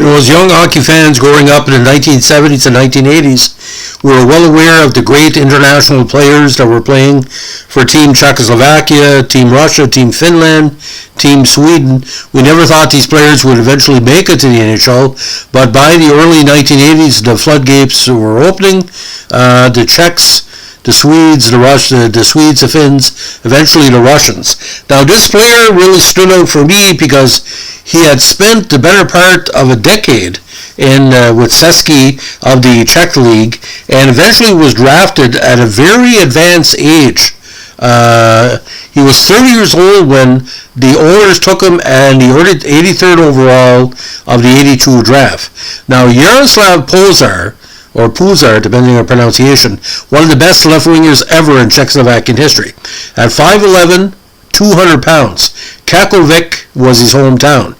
As young hockey fans growing up in the 1970s and 1980s, we were well aware of the great international players that were playing for Team Czechoslovakia, Team Russia, Team Finland, Team Sweden. We never thought these players would eventually make it to the NHL, but by the early 1980s, the floodgates were opening. The Czechs, the Swedes, the Swedes, the Finns, eventually the Russians. Now, this player really stood out for me because he had spent the better part of a decade with Český of the Czech League, and eventually was drafted at a very advanced age. He was 30 years old when the Oilers took him, and he earned 83rd overall of the 82 draft. Now, Jaroslav Pouzar, or Pouzar, depending on pronunciation, one of the best left wingers ever in Czechoslovakian history. At 5'11", 200 pounds. Kakovic was his hometown.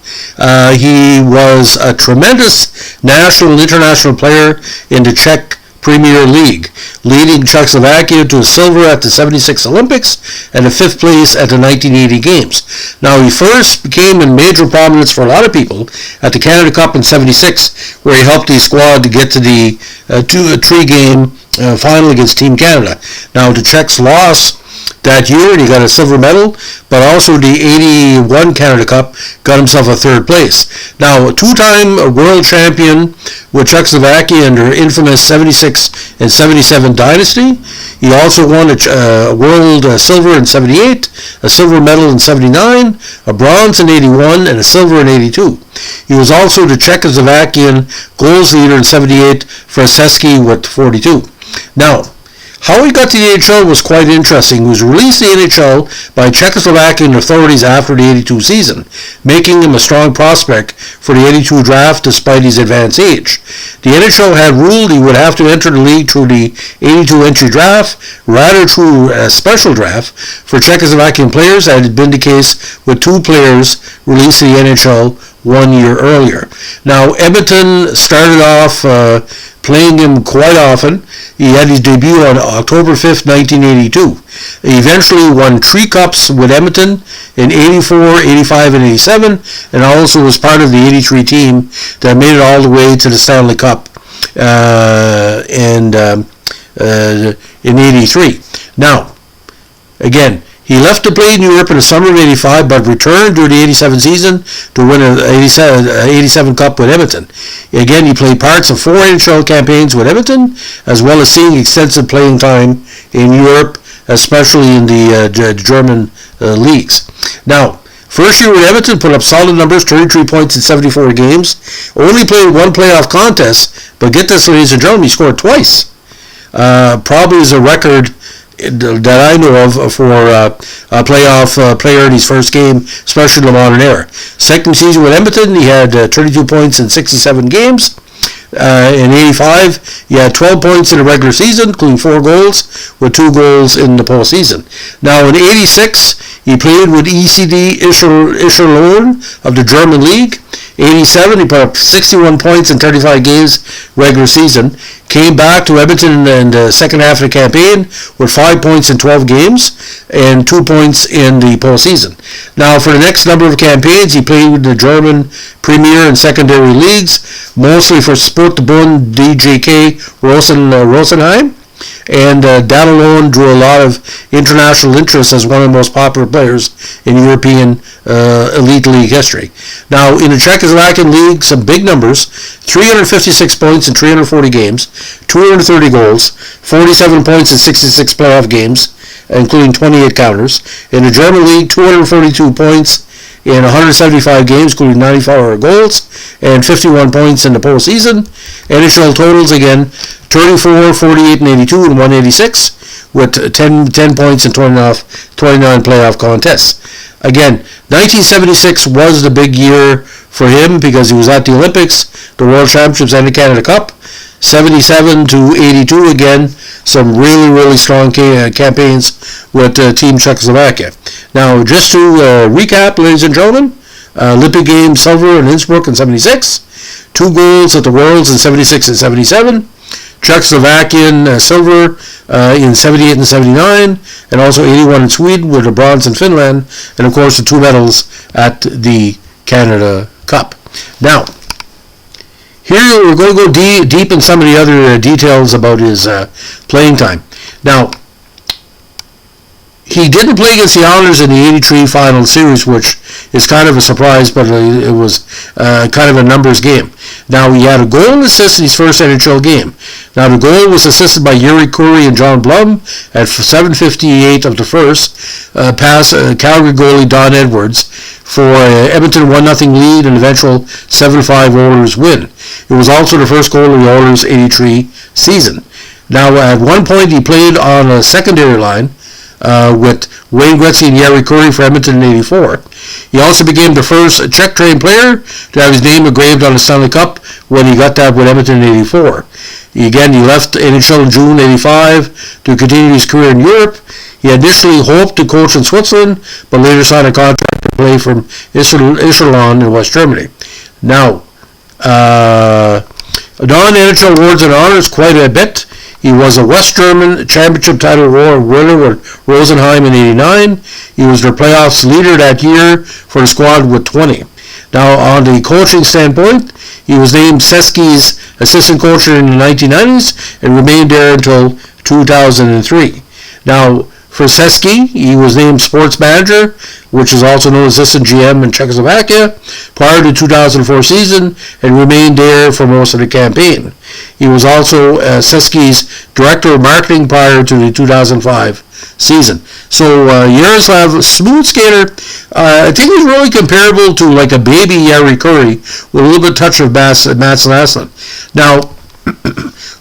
He was a tremendous national and international player in the Czech Premier League, leading Czechoslovakia to a silver at the 76 Olympics and a fifth place at the 1980 Games. Now, he first became in major prominence for a lot of people at the Canada Cup in 76, where he helped the squad to get to the three-game final against Team Canada. Now, the Czechs lost that year, and he got a silver medal, but also the 81 Canada Cup got himself a third place. Now, a two-time world champion with Czechoslovakia in their infamous 76 and 77 dynasty. He also won a world silver in 78, a silver medal in 79, a bronze in 81, and a silver in 82. He was also the Czechoslovakian goals leader in 78 for Český with 42. Now, how he got to the NHL was quite interesting. He was released to the NHL by Czechoslovakian authorities after the 82 season, making him a strong prospect for the 82 draft despite his advanced age. The NHL had ruled he would have to enter the league through the 82 entry draft, rather through a special draft for Czechoslovakian players, as had been the case with two players released to the NHL 1 year earlier. Now, Edmonton started off playing him quite often. He had his debut on October 5th, 1982. He eventually won 3 cups with Edmonton in 84, 85, and 87, and also was part of the 83 team that made it all the way to the Stanley Cup in 83. Now, again, he left to play in Europe in the summer of 85, but returned during the 87 season to win an 87 Cup with Edmonton. Again, he played parts of 4 NHL campaigns with Edmonton, as well as seeing extensive playing time in Europe, especially in the German leagues. Now, first year with Edmonton, put up solid numbers, 33 points in 74 games. Only played 1 playoff contest, but get this, ladies and gentlemen, he scored twice. Probably is a record that I know of for a playoff player in his first game, especially in the modern era. Second season with Edmonton, he had 32 points in 67 games. In 85, he had 12 points in the regular season, including 4 goals, with 2 goals in the postseason. Now, in 86, he played with ECD Iserlohn of the German League. 87, he put up 61 points in 35 games regular season. Came back to Edmonton in the second half of the campaign with 5 points in 12 games and 2 points in the postseason. Now, for the next number of campaigns, he played with the German Premier and secondary leagues, mostly for Sportbund DJK Rosenheim. And that alone drew a lot of international interest as one of the most popular players in European elite league history. Now, in the Czechoslovakian league, some big numbers: 356 points in 340 games, 230 goals, 47 points in 66 playoff games, including 28 counters. In the German league, 242 points in 175 games, including 94 goals, and 51 points in the postseason. NHL totals, again, 34, 48, and 82, and 186, with 10 points in 29 playoff contests. Again, 1976 was the big year for him because he was at the Olympics, the World Championships, and the Canada Cup. 77 to 82, again, some really, really strong campaigns with Team Czechoslovakia. Now, just to recap, ladies and gentlemen, Olympic Games silver in Innsbruck in 76, 2 goals at the Worlds in 76 and 77, Czechoslovakian silver in 78 and 79, and also 81 in Sweden with a bronze in Finland, and of course the 2 medals at the Canada Cup. Now, Here we're going to go deep in some of the other details about his playing time. Now, he didn't play against the Islanders in the 83 final series, which is kind of a surprise, but it was kind of a numbers game. Now, he had a goal and assist in his first NHL game. Now, the goal was assisted by Yuri Curry and John Blum at 7:58 of the first, past Calgary goalie Don Edwards for Edmonton 1-0 lead and eventual 7-5 Oilers win. It was also the first goal of the Oilers 83 season. Now, at one point, he played on a secondary line with Wayne Gretzky and Yuri Curry for Edmonton in 84. He also became the first Czech-trained player to have his name engraved on a Stanley Cup when he got that with Edmonton in 84. He left NHL in June 85 to continue his career in Europe. He initially hoped to coach in Switzerland, but later signed a contract to play from Iserlohn in West Germany. Now, non-NHL awards and honors quite a bit. He was a West German championship title winner with Rosenheim in 89. He was their playoffs leader that year for the squad with 20. Now, on the coaching standpoint, he was named Seski's assistant coach in the 1990s and remained there until 2003. Now, for Seski, he was named sports manager, which is also known as assistant GM in Czechoslovakia, prior to the 2004 season and remained there for most of the campaign. He was also Seski's director of marketing prior to the 2005 season. So Jaroslav, smooth skater, I think he's really comparable to like a baby Yuri Curry with a little bit touch of Mats Naslund. Now,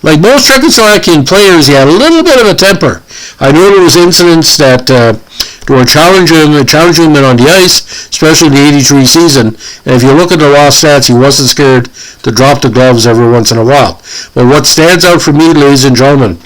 like most Czechoslovakian players, he had a little bit of a temper. I know there was incidents that they were challenging him on the ice, especially in the 83 season. And if you look at the raw stats, he wasn't scared to drop the gloves every once in a while. But what stands out for me, ladies and gentlemen,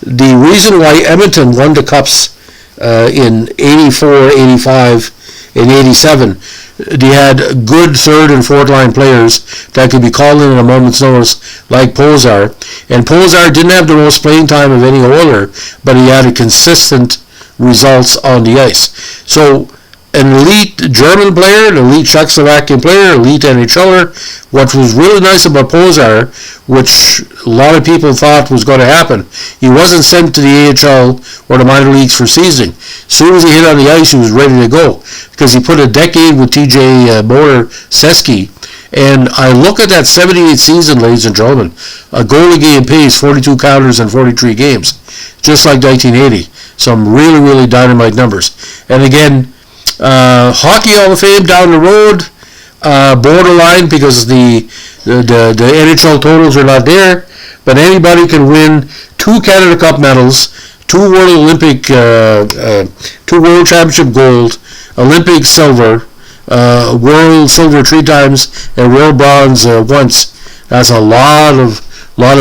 the reason why Edmonton won the Cups in 84, 85, and 87, they had good third and fourth line players that could be called in at a moment's notice, like Pouzar. And Pouzar didn't have the most playing time of any Oiler, but he had a consistent results on the ice. So, an elite German player, an elite Czechoslovakian player, elite NHLer. What was really nice about Pouzar, which a lot of people thought was going to happen, he wasn't sent to the AHL or the minor leagues for seasoning. As soon as he hit on the ice, he was ready to go, because he put a decade with TJ Motor Seski. And I look at that 78 season, ladies and gentlemen, a goal a game pays 42 counters in 43 games, just like 1980. Some really, really dynamite numbers. And again, Hockey Hall of Fame down the road, borderline, because the NHL totals are not there, but anybody can win 2 Canada Cup medals, 2 World Championship gold, Olympic silver, World silver 3 times, and World bronze once. That's a lot of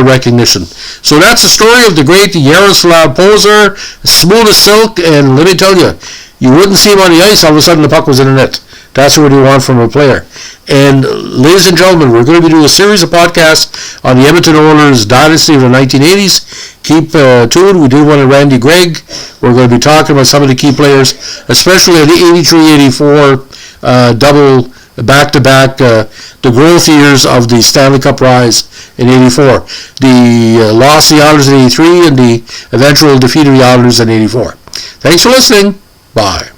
recognition. So that's the story of the great Jaroslav Pouzar, smooth as silk, and let me tell you, you wouldn't see him on the ice, all of a sudden the puck was in the net. That's what you want from a player. And ladies and gentlemen, we're going to be doing a series of podcasts on the Edmonton Oilers dynasty of the 1980s. Keep tuned. We do one on Randy Gregg. We're going to be talking about some of the key players, especially in the 83-84 double back-to-back, the growth years of the Stanley Cup rise in 84. The loss of the Islanders in 83 and the eventual defeat of the Islanders in 84. Thanks for listening. Bye.